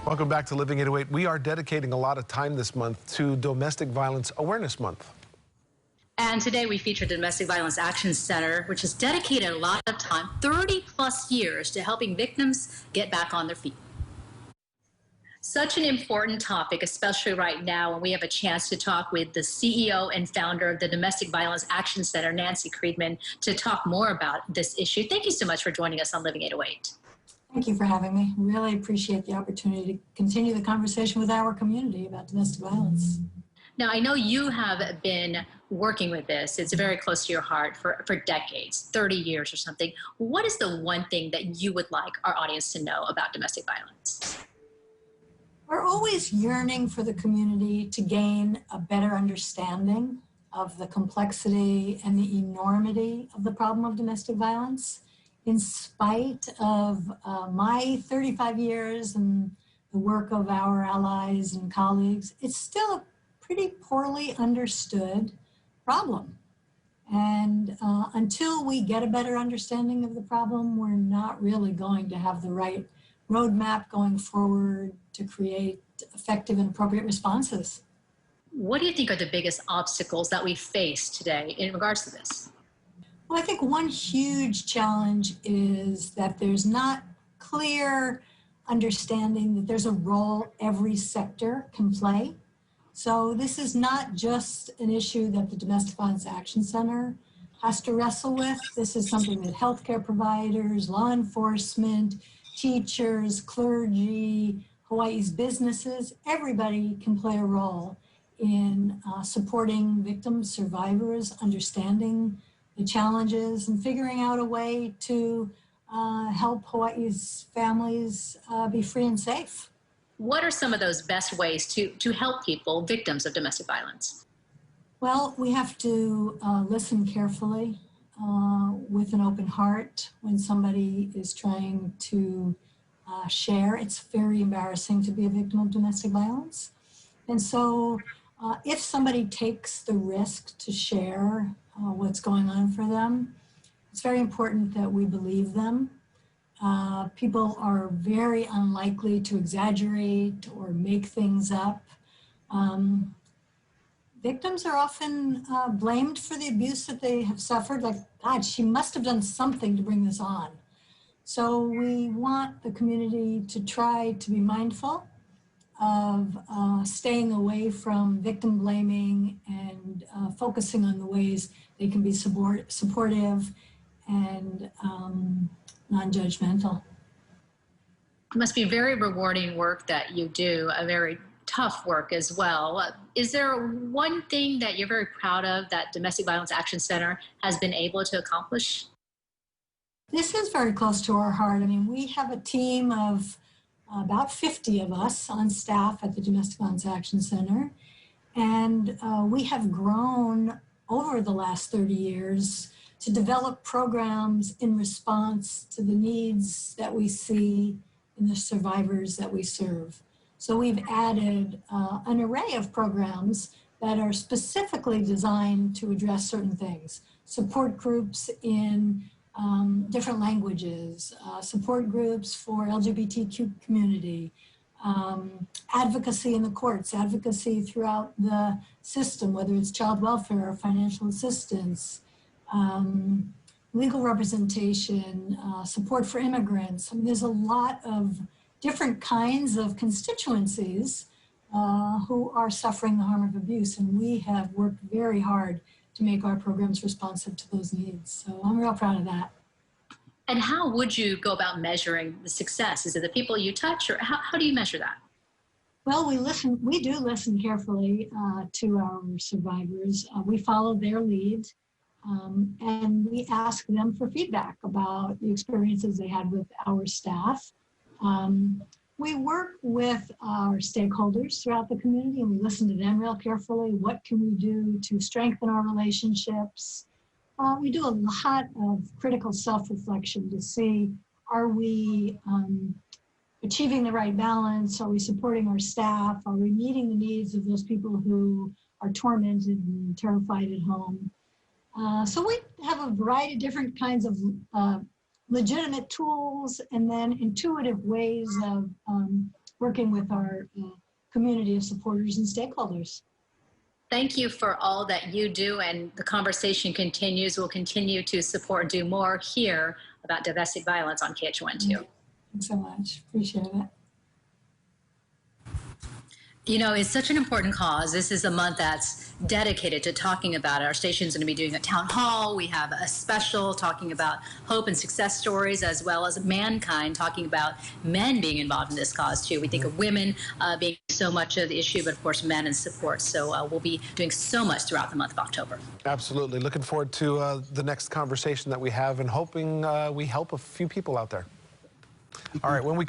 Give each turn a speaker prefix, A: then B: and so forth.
A: Welcome back to Living 808. We are dedicating a lot of time this month to Domestic Violence Awareness Month.
B: And today we feature the Domestic Violence Action Center, which has dedicated a lot of time, 30 plus years, to helping victims get back on their feet. Such an important topic, especially right now when we have a chance to talk with the CEO and founder of the Domestic Violence Action Center, Nancy Kriegman, to talk more about this issue. Thank you so much for joining us on Living 808.
C: Thank you for having me. Really appreciate the opportunity to continue the conversation with our community about domestic violence.
B: Now, I know you have been working with this. It's very close to your heart for decades, 30 years or something. What is the one thing that you would like our audience to know about domestic violence?
C: We're always yearning for the community to gain a better understanding of the complexity and the enormity of the problem of domestic violence. In spite of my 35 years and the work of our allies and colleagues, it's still a pretty poorly understood problem. And until we get a better understanding of the problem, we're not really going to have the right roadmap going forward to create effective and appropriate responses.
B: What do you think are the biggest obstacles that we face today in regards to this?
C: Well, I think one huge challenge is that there's not clear understanding that there's a role every sector can play. So this is not just an issue that the Domestic Violence Action Center has to wrestle with. This is something that healthcare providers, law enforcement, teachers, clergy, Hawaii's businesses, everybody can play a role in supporting victims, survivors, understanding the challenges, and figuring out a way to help Hawaii's families be free and safe.
B: What are some of those best ways to help people, victims of domestic violence?
C: Well, we have to listen carefully with an open heart when somebody is trying to share. It's very embarrassing to be a victim of domestic violence. And so if somebody takes the risk to share what's going on for them, it's very important that we believe them. People are very unlikely to exaggerate or make things up. Victims are often blamed for the abuse that they have suffered, like, God, she must have done something to bring this on. So we want the community to try to be mindful of staying away from victim blaming and focusing on the ways they can be supportive and non-judgmental.
B: It must be very rewarding work that you do, a very tough work as well. Is there one thing that you're very proud of that Domestic Violence Action Center has been able to accomplish?
C: This is very close to our heart. I mean, we have a team of about 50 of us on staff at the Domestic Violence Action Center, and we have grown over the last 30 years to develop programs in response to the needs that we see in the survivors that we serve. So we've added an array of programs that are specifically designed to address certain things. Support groups in different languages, support groups for LGBTQ community, advocacy in the courts, advocacy throughout the system, whether it's child welfare or financial assistance, legal representation, support for immigrants. I mean, there's a lot of different kinds of constituencies who are suffering the harm of abuse, and we have worked very hard to make our programs responsive to those needs. So I'm real proud of that.
B: And how would you go about measuring the success? Is it the people you touch, or how do you measure that?
C: Well, we do listen carefully to our survivors. We follow their lead, and we ask them for feedback about the experiences they had with our staff. We work with our stakeholders throughout the community, and we listen to them real carefully. What can we do to strengthen our relationships? We do a lot of critical self-reflection to see, are we achieving the right balance? Are we supporting our staff? Are we meeting the needs of those people who are tormented and terrified at home? So we have a variety of different kinds of legitimate tools and then intuitive ways of working with our community of supporters and stakeholders.
B: Thank you for all that you do, and the conversation continues. We'll continue to support and do more here about domestic violence on KHON2.
C: Thanks so much. Appreciate it.
B: You know, it's such an important cause. This is a month that's dedicated to talking about it. Our station's going to be doing a town hall. We have a special talking about hope and success stories, as well as mankind, talking about men being involved in this cause too. We think of women being so much of the issue, but of course men in support. So we'll be doing so much throughout the month of October.
A: Absolutely. Looking forward to the next conversation that we have, and hoping we help a few people out there. All right, when we